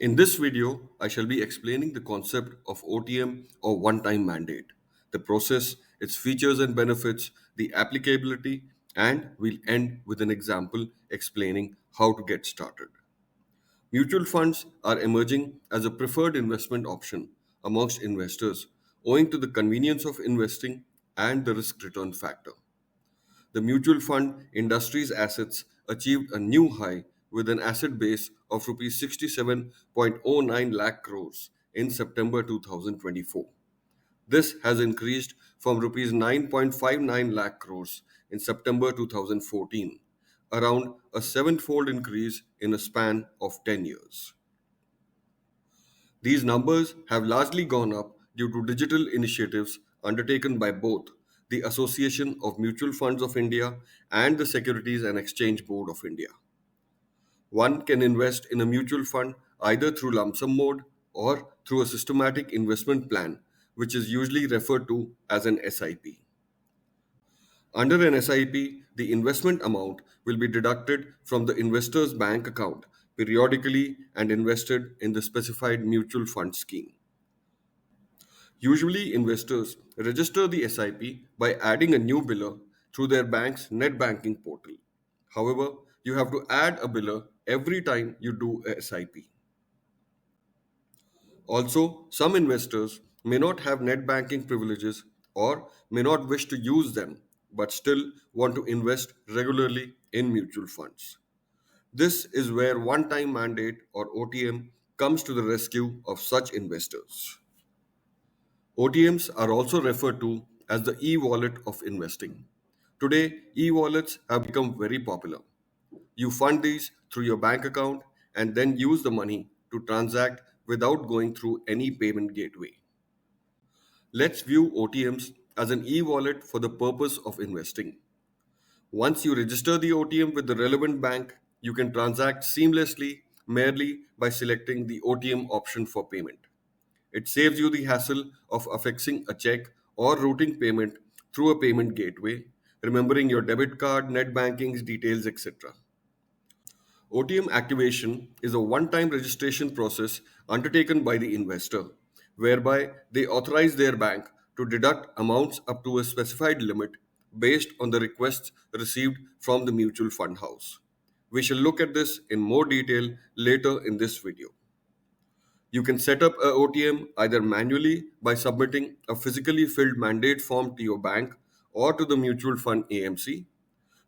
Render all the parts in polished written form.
In this video, I shall be explaining the concept of OTM or one-time mandate, the process, its features and benefits, the applicability, and we'll end with an example explaining how to get started. Mutual funds are emerging as a preferred investment option amongst investors owing to the convenience of investing and the risk return factor. The mutual fund industry's assets achieved a new high with an asset base of rupees 67.09 lakh crores in September 2024. This has increased from rupees 9.59 lakh crores in September 2014, around a sevenfold increase in a span of 10 years. These numbers have largely gone up due to digital initiatives undertaken by both the Association of Mutual Funds of India and the Securities and Exchange Board of India. One can invest in a mutual fund either through lump sum mode or through a systematic investment plan, which is usually referred to as an SIP. Under an SIP, the investment amount will be deducted from the investor's bank account periodically and invested in the specified mutual fund scheme. Usually, investors register the SIP by adding a new biller through their bank's net banking portal. However, you have to add a biller every time you do a SIP. Also, some investors may not have net banking privileges or may not wish to use them but still want to invest regularly in mutual funds. This is where one time mandate or OTM comes to the rescue of such investors. OTMs are also referred to as the e-wallet of investing. Today, e-wallets have become very popular. You fund these through your bank account and then use the money to transact without going through any payment gateway. Let's view OTMs as an e-wallet for the purpose of investing. Once you register the OTM with the relevant bank, you can transact seamlessly merely by selecting the OTM option for payment. It saves you the hassle of affixing a check or routing payment through a payment gateway, remembering your debit card, net banking's details, etc. OTM activation is a one time registration process undertaken by the investor, whereby they authorize their bank to deduct amounts up to a specified limit based on the requests received from the mutual fund house. We shall look at this in more detail later in this video. You can set up a OTM either manually by submitting a physically filled mandate form to your bank or to the mutual fund AMC.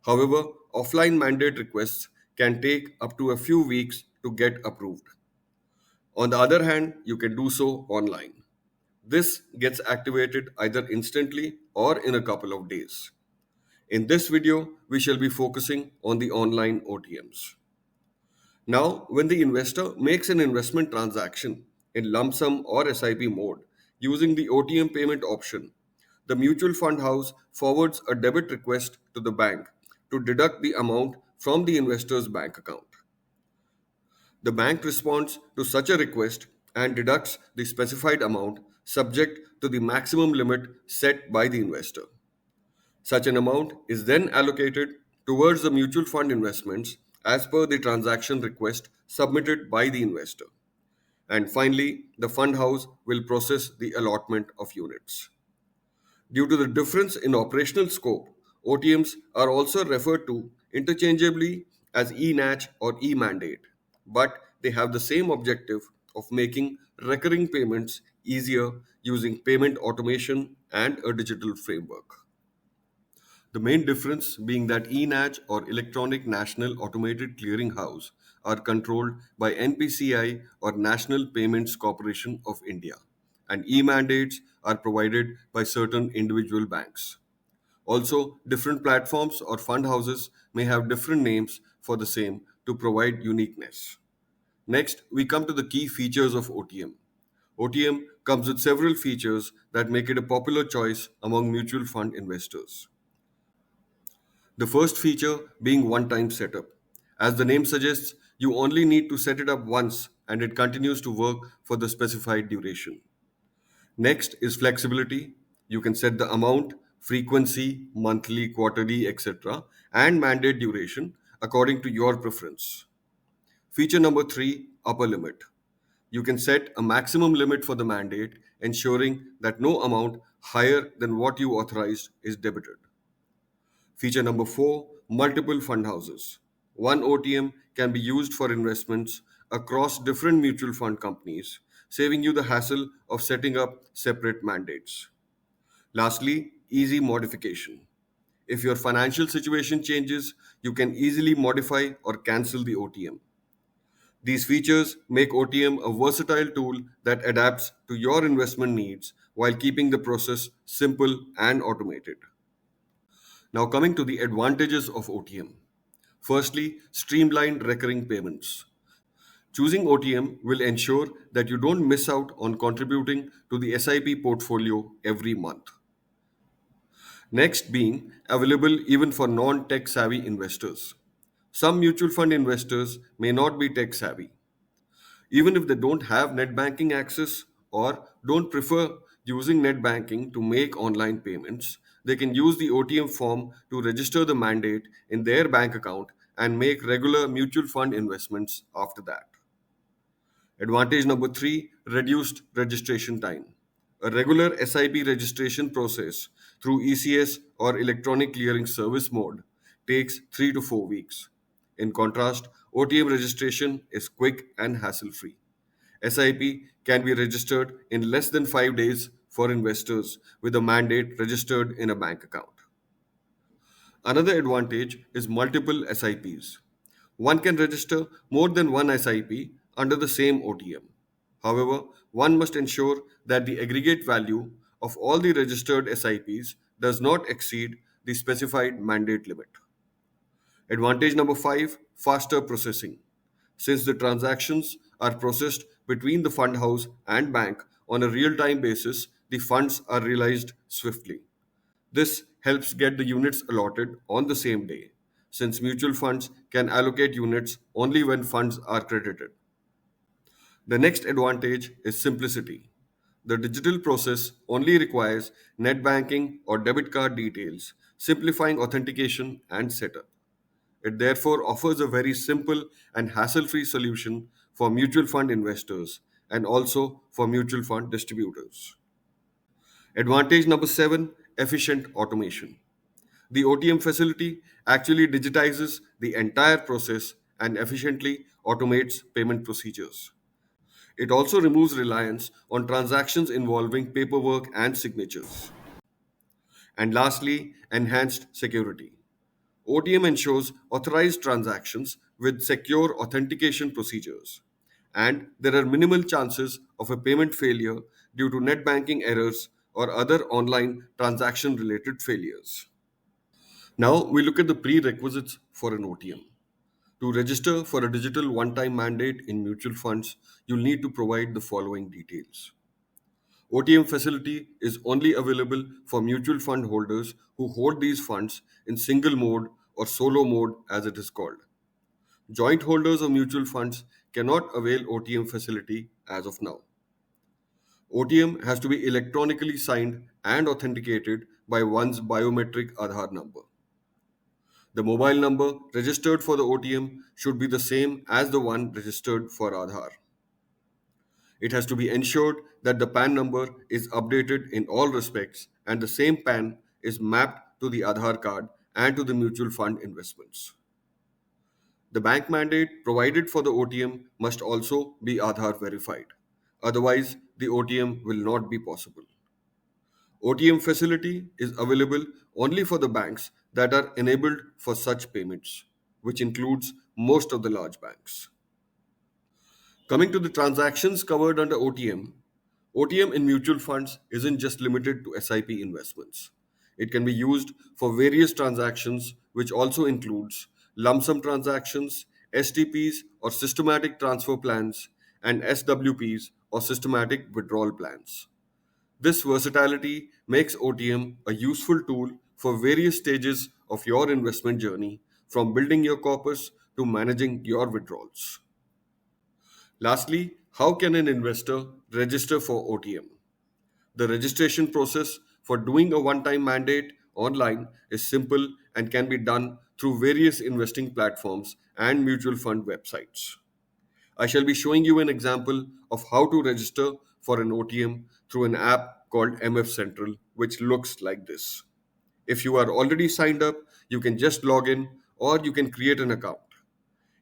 However, offline mandate requests can take up to a few weeks to get approved. On the other hand, you can do so online. This gets activated either instantly or in a couple of days. In this video, we shall be focusing on the online OTMs. Now, when the investor makes an investment transaction in lump sum or SIP mode using the OTM payment option, the mutual fund house forwards a debit request to the bank to deduct the amount from the investor's bank account. The bank responds to such a request and deducts the specified amount subject to the maximum limit set by the investor. Such an amount is then allocated towards the mutual fund investments as per the transaction request submitted by the investor. And finally, the fund house will process the allotment of units. Due to the difference in operational scope, OTMs are also referred to interchangeably as e-NACH or e-mandate, but they have the same objective of making recurring payments easier using payment automation and a digital framework. The main difference being that eNACH or Electronic National Automated Clearing House are controlled by NPCI or National Payments Corporation of India, and e-mandates are provided by certain individual banks. Also, different platforms or fund houses may have different names for the same to provide uniqueness. Next, we come to the key features of OTM. OTM comes with several features that make it a popular choice among mutual fund investors. The first feature being one time setup. As the name suggests, you only need to set it up once and it continues to work for the specified duration. Next is flexibility. You can set the amount, frequency, monthly, quarterly, etc., and mandate duration according to your preference. Feature number three, upper limit. You can set a maximum limit for the mandate, ensuring that no amount higher than what you authorized is debited. Feature number 4, multiple fund houses. One OTM can be used for investments across different mutual fund companies, saving you the hassle of setting up separate mandates. Lastly, easy modification. If your financial situation changes, you can easily modify or cancel the OTM. These features make OTM a versatile tool that adapts to your investment needs while keeping the process simple and automated. Now, coming to the advantages of OTM. Firstly, streamlined recurring payments. Choosing OTM will ensure that you don't miss out on contributing to the SIP portfolio every month. Next, being available even for non tech savvy investors. Some mutual fund investors may not be tech savvy. Even if they don't have net banking access or don't prefer using net banking to make online payments, they can use the OTM form to register the mandate in their bank account and make regular mutual fund investments after that. Advantage number 3, reduced registration time. A regular SIP registration process through ECS or electronic clearing service mode takes 3 to 4 weeks. In contrast, OTM registration is quick and hassle free. SIP can be registered in less than 5 days for investors with a mandate registered in a bank account. Another advantage is multiple SIPs. One can register more than one SIP under the same OTM. However, one must ensure that the aggregate value of all the registered SIPs does not exceed the specified mandate limit. Advantage number 5, faster processing. Since the transactions are processed between the fund house and bank on a real time basis, the funds are realized swiftly. This helps get the units allotted on the same day, since mutual funds can allocate units only when funds are credited. The next advantage is simplicity. The digital process only requires net banking or debit card details, simplifying authentication and setup. It therefore offers a very simple and hassle free solution for mutual fund investors and also for mutual fund distributors. Advantage number 7, efficient automation. The OTM facility actually digitizes the entire process and efficiently automates payment procedures. It also removes reliance on transactions involving paperwork and signatures. And lastly, enhanced security. OTM ensures authorized transactions with secure authentication procedures, and there are minimal chances of a payment failure due to net banking errors or other online transaction related failures. Now we look at the prerequisites for an OTM. To register for a digital one time mandate in mutual funds, you'll need to provide the following details. OTM facility is only available for mutual fund holders who hold these funds in single mode or solo mode as it is called. Joint holders of mutual funds cannot avail OTM facility as of now. OTM has to be electronically signed and authenticated by one's biometric Aadhaar number. The mobile number registered for the OTM should be the same as the one registered for Aadhaar. It has to be ensured that the PAN number is updated in all respects and the same PAN is mapped to the Aadhaar card and to the mutual fund investments. The bank mandate provided for the OTM must also be Aadhaar verified. Otherwise, the OTM will not be possible. OTM facility is available only for the banks that are enabled for such payments, which includes most of the large banks. Coming to the transactions covered under OTM, OTM in mutual funds isn't just limited to SIP investments. It can be used for various transactions, which also includes lump sum transactions, STPs or systematic transfer plans, and SWPs or systematic withdrawal plans. This versatility makes OTM a useful tool for various stages of your investment journey, from building your corpus to managing your withdrawals. Lastly, how can an investor register for OTM? The registration process for doing a one time mandate online is simple and can be done through various investing platforms and mutual fund websites. I shall be showing you an example of how to register for an OTM through an app called MF Central, which looks like this. If you are already signed up, you can just log in or you can create an account.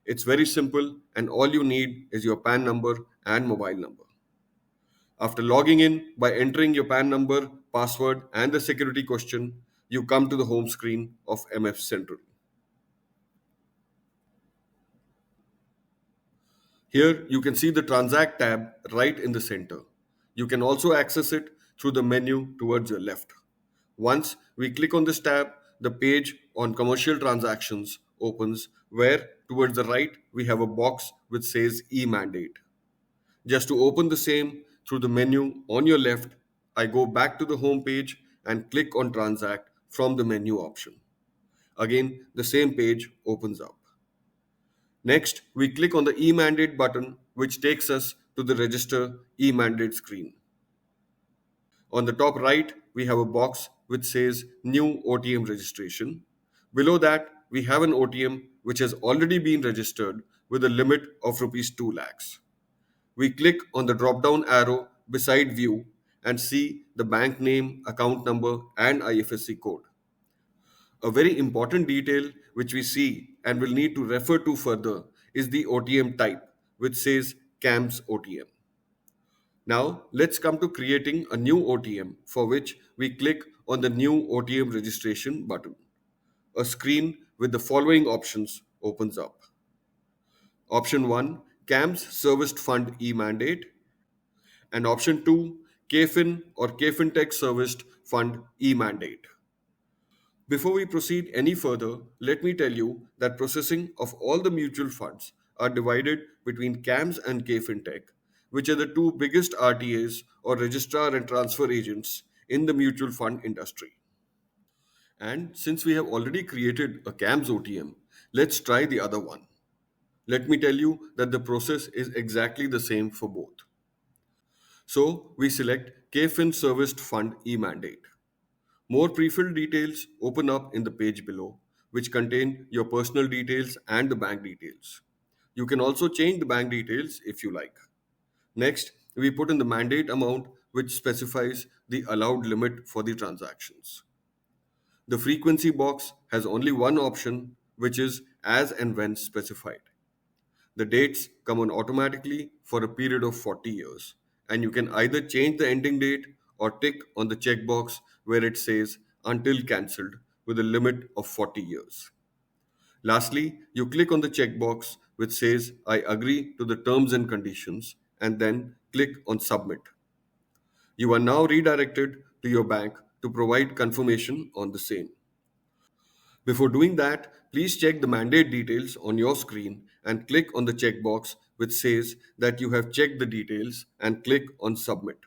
It's very simple, and all you need is your PAN number and mobile number. After logging in by entering your PAN number, password, and the security question, you come to the home screen of MF Central. Here you can see the Transact tab right in the center. You can also access it through the menu towards your left. Once we click on this tab, the page on commercial transactions opens where towards the right we have a box which says e-mandate. Just to open the same through the menu on your left, I go back to the home page and click on Transact from the menu option. Again, the same page opens up. Next, we click on the e-mandate button, which takes us to the register e-mandate screen. On the top right, we have a box which says new OTM registration. Below that, we have an OTM which has already been registered with a limit of rupees 2 lakhs. We click on the drop down arrow beside view and see the bank name, account number, and IFSC code. A very important detail which we see and will need to refer to further is the OTM type, which says CAMS OTM. Now, let's come to creating a new OTM, for which we click on the new OTM registration button. A screen with the following options opens up. Option 1, CAMS Serviced Fund e-mandate, and option 2, KFIN or KFinTech Serviced Fund e-mandate. Before we proceed any further, let me tell you that processing of all the mutual funds are divided between CAMS and KFinTech, which are the two biggest RTAs or registrar and transfer agents in the mutual fund industry. And since we have already created a CAMS OTM, let's try the other one. Let me tell you that the process is exactly the same for both. So we select KFin Serviced Fund e-mandate. More pre-filled details open up in the page below, which contain your personal details and the bank details. You can also change the bank details if you like. Next, we put in the mandate amount, which specifies the allowed limit for the transactions. The frequency box has only one option, which is as and when specified. The dates come on automatically for a period of 40 years, and you can either change the ending date or tick on the checkbox where it says until cancelled with a limit of 40 years. Lastly, you click on the checkbox which says I agree to the terms and conditions and then click on submit. You are now redirected to your bank to provide confirmation on the same. Before doing that, please check the mandate details on your screen and click on the checkbox which says that you have checked the details and click on submit.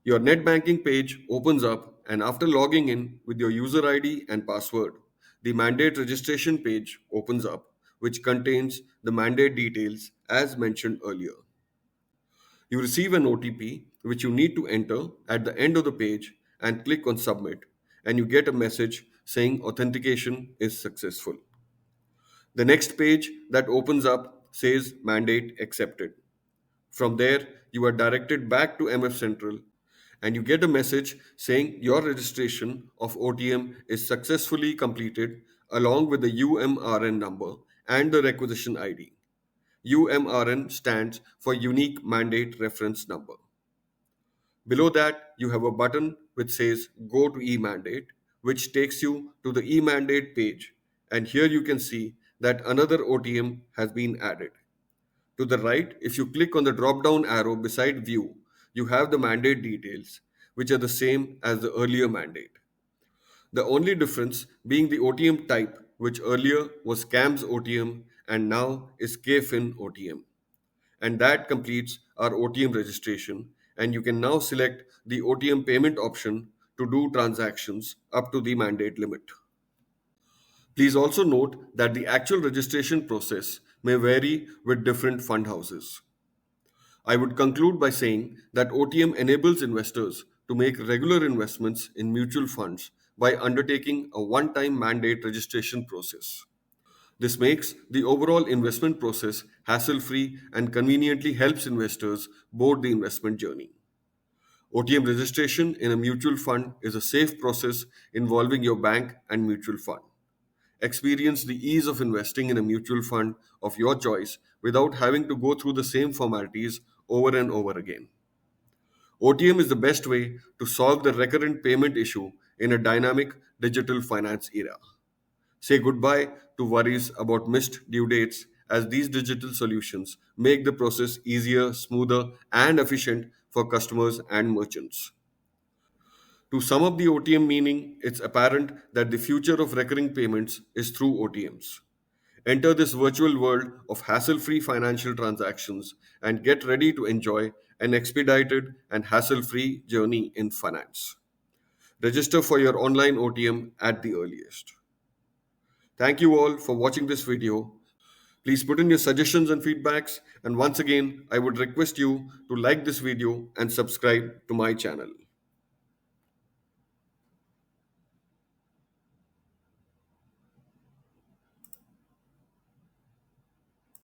Your net banking page opens up, and after logging in with your user ID and password, the mandate registration page opens up, which contains the mandate details as mentioned earlier. You receive an OTP which you need to enter at the end of the page and click on submit, and you get a message saying authentication is successful. The next page that opens up says mandate accepted. From there, you are directed back to MF Central and you get a message saying your registration of OTM is successfully completed along with the UMRN number and the requisition ID. UMRN stands for Unique Mandate Reference Number. Below that, you have a button which says Go to e-mandate, which takes you to the e-mandate page. And here you can see that another OTM has been added. To the right, if you click on the drop down arrow beside View, you have the mandate details, which are the same as the earlier mandate. The only difference being the OTM type, which earlier was CAMS OTM and now is KFIN OTM. And that completes our OTM registration, and you can now select the OTM payment option to do transactions up to the mandate limit. Please also note that the actual registration process may vary with different fund houses. I would conclude by saying that OTM enables investors to make regular investments in mutual funds by undertaking a one time mandate registration process. This makes the overall investment process hassle free and conveniently helps investors board the investment journey. OTM registration in a mutual fund is a safe process involving your bank and mutual fund. Experience the ease of investing in a mutual fund of your choice without having to go through the same formalities over and over again. OTM is the best way to solve the recurrent payment issue in a dynamic digital finance era. Say goodbye to worries about missed due dates, as these digital solutions make the process easier, smoother, and efficient for customers and merchants. To sum up the OTM meaning, it's apparent that the future of recurring payments is through OTMs. Enter this virtual world of hassle free financial transactions and get ready to enjoy an expedited and hassle free journey in finance. Register for your online OTM at the earliest. Thank you all for watching this video. Please put in your suggestions and feedbacks. And once again, I would request you to like this video and subscribe to my channel.